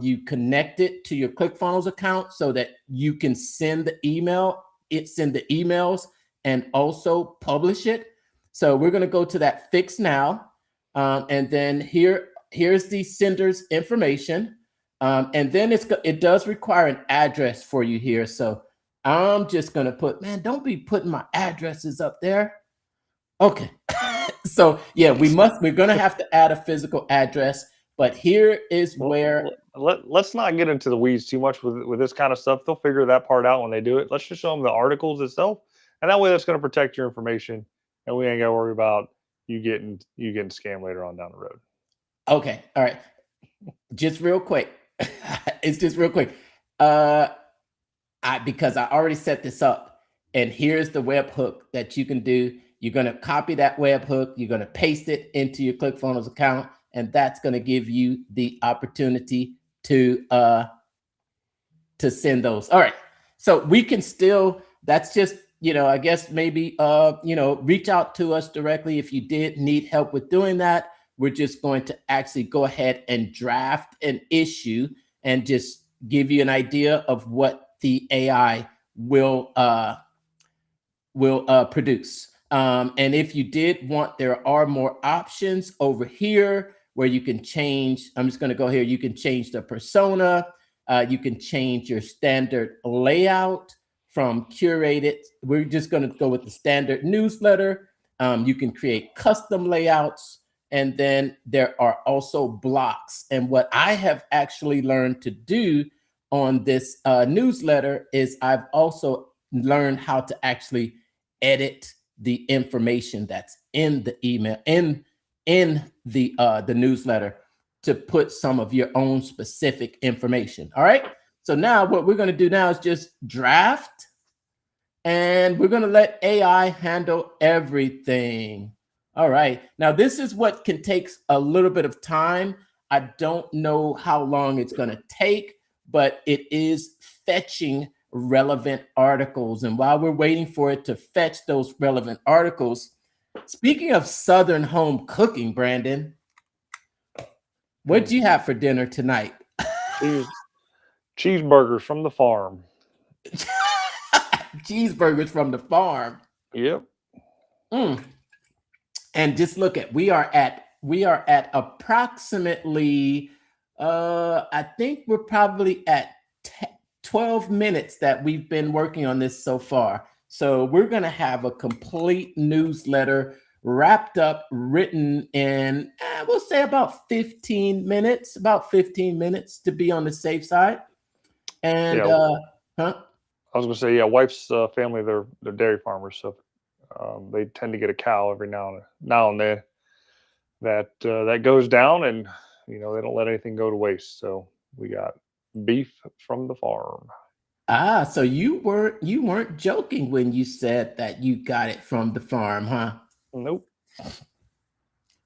you connect it to your ClickFunnels account so that you can send the emails and also publish it. So we're going to go to that fix now. And then here's the sender's information. And then it does require an address for you here. So I'm just going to don't be putting my addresses up there. Okay. So yeah, we're going to have to add a physical address, but here is where let's not get into the weeds too much with this kind of stuff. They'll figure that part out when they do it. Let's just show them the articles itself. And that way that's going to protect your information and we ain't got to worry about you getting scammed later on down the road. Okay. All right. Just real quick. It's just real quick. Because I already set this up, and here's the webhook that you can do. You're going to copy that webhook. You're going to paste it into your ClickFunnels account, and that's going to give you the opportunity to send those. All right. So we can still, that's just, I guess maybe, reach out to us directly if you did need help with doing that. We're just going to actually go ahead and draft an issue and just give you an idea of what the AI will produce. And if you did want, there are more options over here where you can change. I'm just going to go here. You can change the persona. You can change your standard layout from curated. We're just going to go with the standard newsletter. You can create custom layouts. And then there are also blocks. And what I have actually learned to do on this newsletter is I've also learned how to actually edit the information that's in the email, in the newsletter, to put some of your own specific information. All right. So now what we're going to do now is just draft, and we're going to let AI handle everything. All right. Now, this is what can take a little bit of time. I don't know how long it's going to take, but it is fetching relevant articles. And while we're waiting for it to fetch those relevant articles, speaking of Southern home cooking, Brandon, what do you have for dinner tonight? Cheeseburgers from the farm. Cheeseburgers from the farm. Yep. And just look at, we are at approximately, I think we're probably at 12 minutes that we've been working on this so far. So we're going to have a complete newsletter wrapped up, written in, we'll say about 15 minutes to be on the safe side. And, Yeah, huh? I was gonna say, yeah, wife's family, they're dairy farmers, so they tend to get a cow every now and then that goes down, and they don't let anything go to waste. So we got beef from the farm. Ah, so you weren't joking when you said that you got it from the farm, huh? Nope.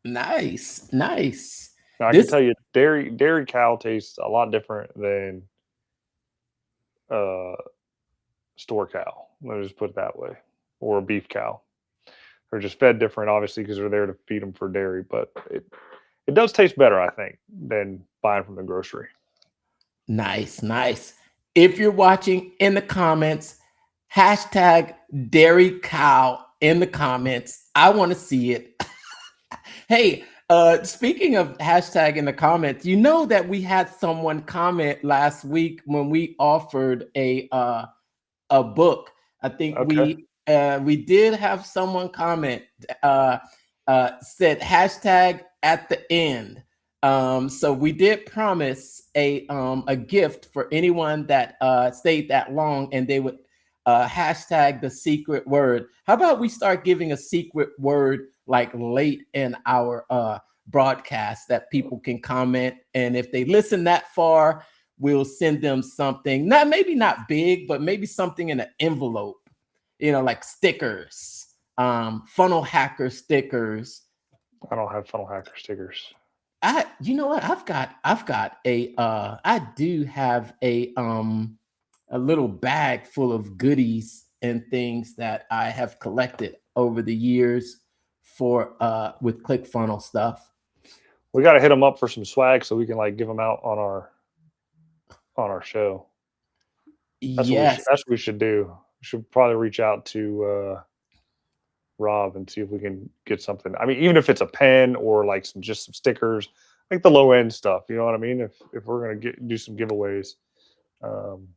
Nice, nice. Now I can This tell you, dairy cow tastes a lot different than uh, store cow. Let me just put it that way, or a beef cow. They're just fed different, obviously, because they're there to feed them for dairy. But it does taste better, I think, than buying from the grocery. Nice, nice. If you're watching in the comments, hashtag dairy cow in the comments. I want to see it. Hey, speaking of hashtag in the comments, you know that we had someone comment last week when we offered a book. I think Okay. we did have someone comment, uh, said hashtag at the end. So we did promise a gift for anyone that stayed that long, and they would hashtag the secret word. How about we start giving a secret word like late in our broadcast that people can comment, and if they listen that far, we'll send them something, not maybe not big, but maybe something in an envelope, like stickers, funnel hacker stickers. I don't have funnel hacker stickers. You know what? I've got I do have a little bag full of goodies and things that I have collected over the years for with ClickFunnels stuff. We got to hit them up for some swag so we can like give them out on our show. That's what we should. Yes. That's what we should do. We should probably reach out to Rob and see if we can get something. I mean, even if it's a pen or like some stickers, like the low end stuff. You know what I mean? If we're gonna do some giveaways, um,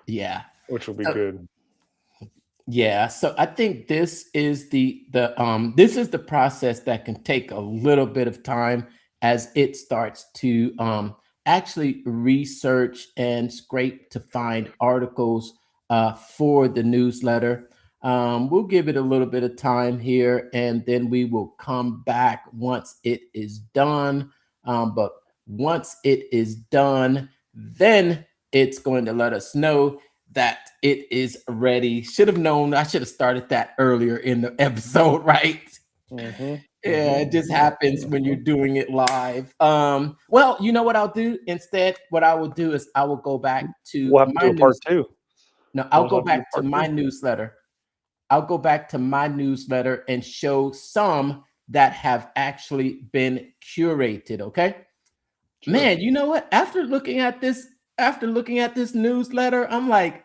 Yeah. which would be So, good. yeah, so I think this is the process that can take a little bit of time as it starts to actually research and scrape to find articles for the newsletter. We'll give it a little bit of time here, and then we will come back once it is done. But once it is done, then it's going to let us know that it is ready. Should have known. I should have started that earlier in the episode, right? Mm-hmm, Yeah, it just happens when you're doing it live. Well, you know what I'll do instead? What I will do is I will go back to We'll have to my do a part news. two. No, I'll We'll go have to do back to part my two. newsletter. I'll go back to my newsletter and show some that have actually been curated. Okay. Sure. Man, you know what? After looking at this newsletter, I'm like,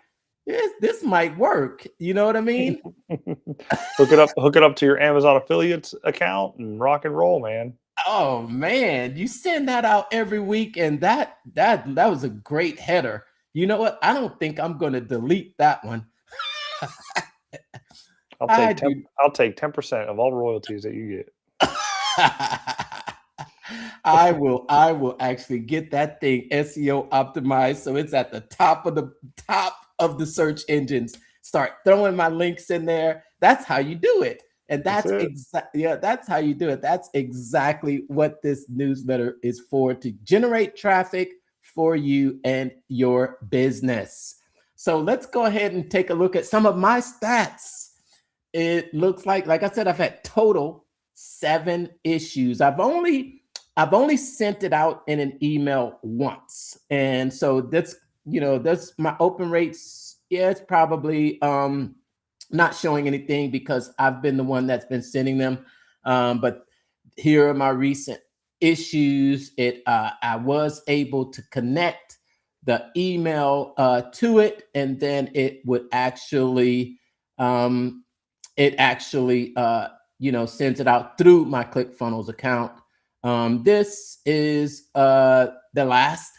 this might work. You know what I mean? Hook it up to your Amazon affiliates account and rock and roll, man. Oh man, you send that out every week, and that was a great header. You know what? I don't think I'm going to delete that one. I'll I take 10. do. I'll take 10% of all royalties that you get. I will actually get that thing SEO optimized so it's at the top of the search engines. Start throwing my links in there. That's how you do it. And That's that's it. that's how you do it. That's exactly what this newsletter is for, to generate traffic for you and your business. So let's go ahead and take a look at some of my stats. It looks like I said, I've had total 7 issues. I've only sent it out in an email once. And so that's my open rates. Yeah, it's probably not showing anything because I've been the one that's been sending them. But here are my recent issues. I was able to connect the email to it, and then um, it actually sends it out through my ClickFunnels account. This is the last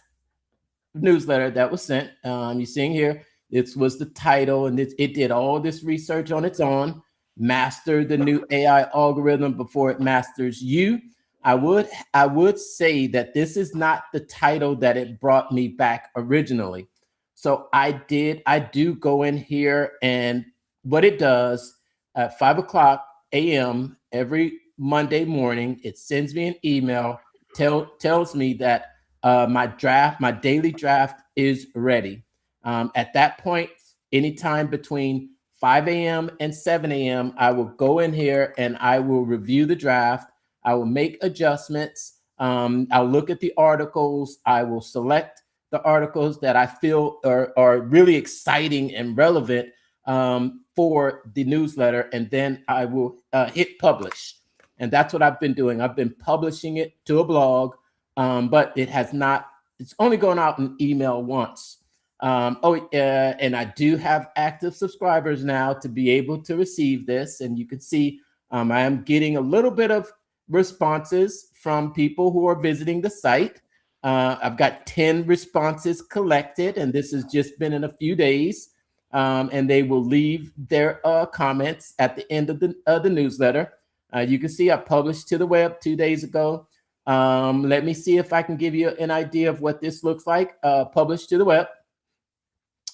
newsletter that was sent. You're seeing here, this was the title, and it did all this research on its own. master the new AI algorithm before it masters you. I would say that this is not the title that it brought me back originally. So I do go in here, and what it does at 5 o'clock a.m. every Monday morning, it sends me an email, tells me that my daily draft is ready. At that point, anytime between 5 a.m. and 7 a.m., I will go in here and I will review the draft. I will make adjustments. I'll look at the articles. I will select the articles that I feel are really exciting and relevant for the newsletter, and then I will hit publish. And that's what I've been doing. I've been publishing it to a blog, but it has not, it's only gone out in email once. And I do have active subscribers now to be able to receive this. And you can see I am getting a little bit of responses from people who are visiting the site. I've got 10 responses collected, and this has just been in a few days. And they will leave their comments at the end of the newsletter. You can see I published to the web 2 days ago. Let me see if I can give you an idea of what this looks like. Published to the web.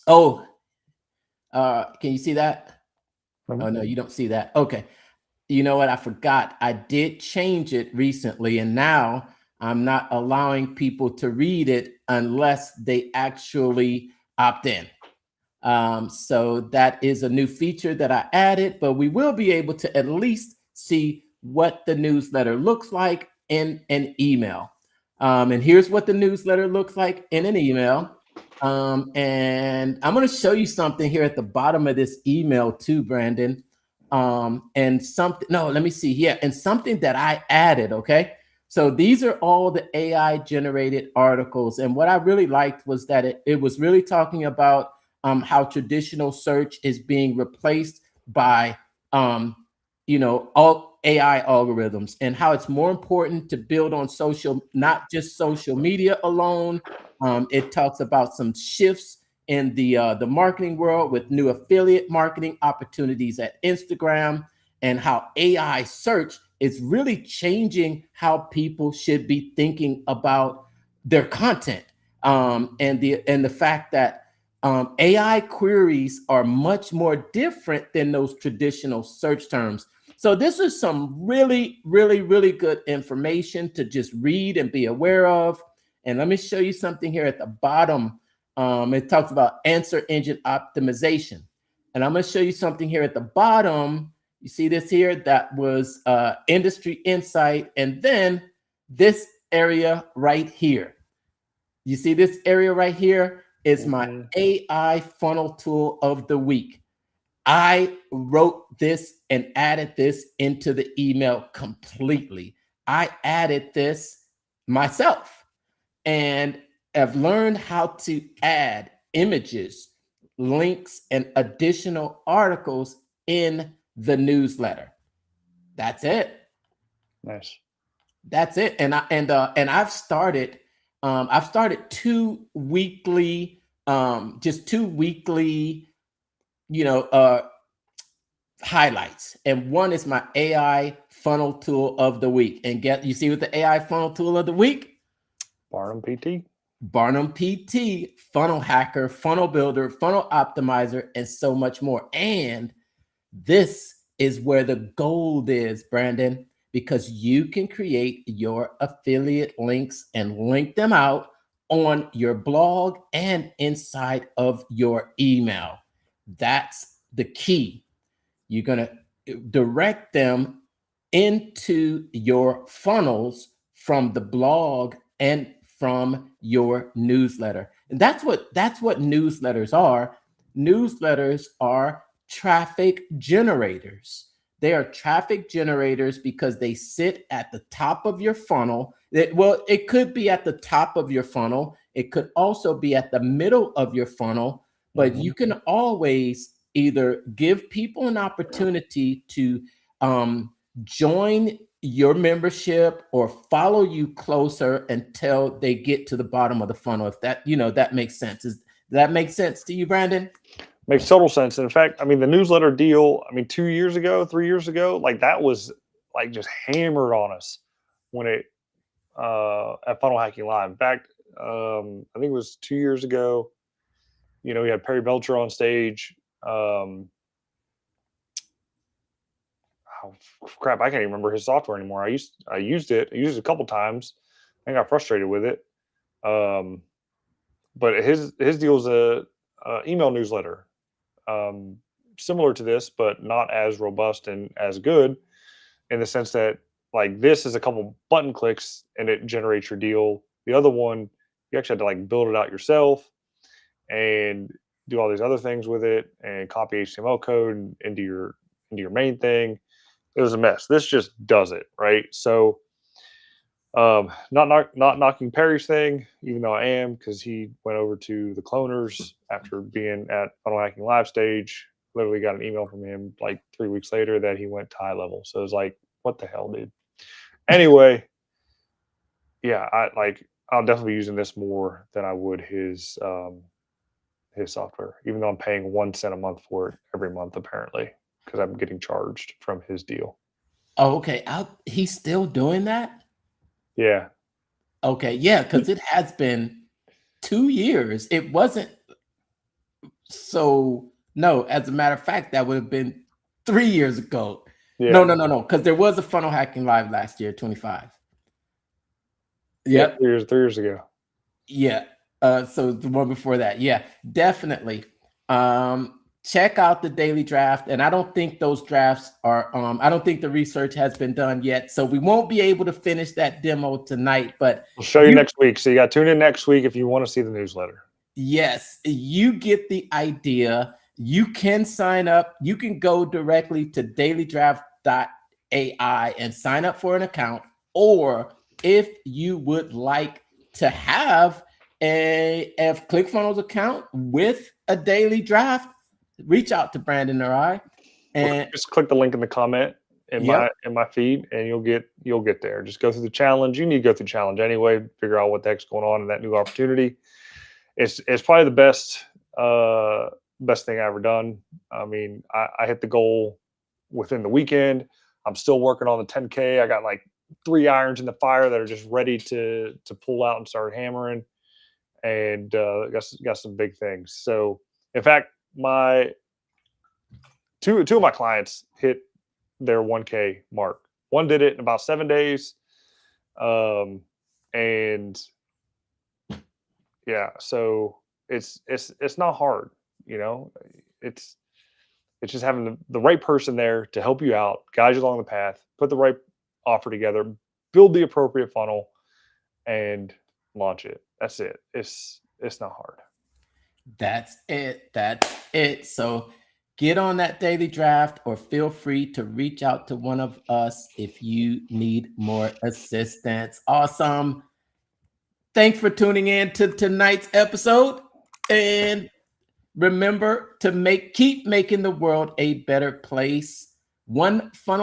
Oh, can you see that? Oh, no, you don't see that. Okay. You know what? I forgot. I did change it recently, and now I'm not allowing people to read it unless they actually opt in. So that is a new feature that I added, but we will be able to at least see what the newsletter looks like in an email. And here's what the newsletter looks like in an email. And I'm going to show you something here at the bottom of this email too, Brandon. And something, no, let me see here. And something that I added, okay? So these are all the AI generated articles. And what I really liked was that it was really talking about how traditional search is being replaced by, all AI algorithms, and how it's more important to build on social, not just social media alone. It talks about some shifts in the marketing world with new affiliate marketing opportunities at Instagram, and how AI search is really changing how people should be thinking about their content, and the fact that AI queries are much more different than those traditional search terms. So this is some really, really, really good information to just read and be aware of. And let me show you something here at the bottom. It talks about answer engine optimization. And I'm going to show you something here at the bottom. You see this here? That was industry insight. And then this area right here. You see this area right here is my AI funnel tool of the week. I wrote this and added this into the email completely. I added this myself, and I've learned how to add images, links, and additional articles in the newsletter. That's it. Nice. That's it. And I've started two weekly, highlights. And one is my AI funnel tool of the week. And you see what the AI funnel tool of the week? Barnum PT. Barnum PT, funnel hacker, funnel builder, funnel optimizer, and so much more. And this is where the gold is, Brandon, because you can create your affiliate links and link them out on your blog and inside of your email. That's the key. You're going to direct them into your funnels from the blog and from your newsletter. And that's what newsletters are. Newsletters are traffic generators. They are traffic generators because they sit at the top of your funnel. It could be at the top of your funnel. It could also be at the middle of your funnel, but you can always either give people an opportunity to join your membership or follow you closer until they get to the bottom of the funnel. If that, that makes sense. Does that make sense to you, Brandon? Makes total sense. And in fact, I mean, the newsletter deal, I mean, 2 years ago, 3 years ago, like that was like just hammered on us when it at Funnel Hacking Live. In fact, I think it was 2 years ago. You know, we had Perry Belcher on stage. Oh crap, I can't even remember his software anymore. I used it a couple times. I got frustrated with it. But his deal is a email newsletter, similar to this, but not as robust and as good, in the sense that like this is a couple button clicks and it generates your deal. The other one, you actually had to like build it out yourself and do all these other things with it and copy HTML code into your main thing. It was a mess. This just does it, right? So not knocking Perry's thing, even though I am, because he went over to the cloners after being at Funnel Hacking Live stage. Literally got an email from him like 3 weeks later that he went to high level. So it was like, what the hell, dude? Anyway, yeah, I'll definitely be using this more than I would his software, even though I'm paying 1 cent a month for it every month, apparently, because I'm getting charged from his deal. Oh, okay. He's still doing that? Yeah. Okay, yeah, because it has been 2 years. It wasn't so. No, as a matter of fact, that would have been 3 years ago. Yeah. No, because there was a Funnel Hacking Live last year, 25. Yep. 3 years ago. Yeah. So the one before that. Yeah, definitely. Check out the daily draft. And I don't think those drafts are, I don't think the research has been done yet. So we won't be able to finish that demo tonight, but I'll show you next week. So you got to tune in next week if you want to see the newsletter. Yes, you get the idea. You can sign up. You can go directly to dailydraft.ai and sign up for an account. Or if you would like to have a ClickFunnels account with a daily draft, reach out to Brandon or I, and just click the link in the comment in my feed, and you'll get there. Just go through the challenge. You need to go through the challenge anyway. Figure out what the heck's going on in that new opportunity. It's probably the best thing I ever done. I mean, I hit the goal within the weekend. I'm still working on the 10K. I got like 3 irons in the fire that are just ready to pull out and start hammering, and got some big things. So in fact, my two of my clients hit their 1K mark. One did it in about 7 days. And yeah, so it's not hard, you know. It's just having the right person there to help you out, guide you along the path, put the right offer together, build the appropriate funnel, and launch it. That's it. It's not hard. That's it. So get on that daily draft, or feel free to reach out to one of us if you need more assistance. Awesome. Thanks for tuning in to tonight's episode. And remember to keep making the world a better place, one funnel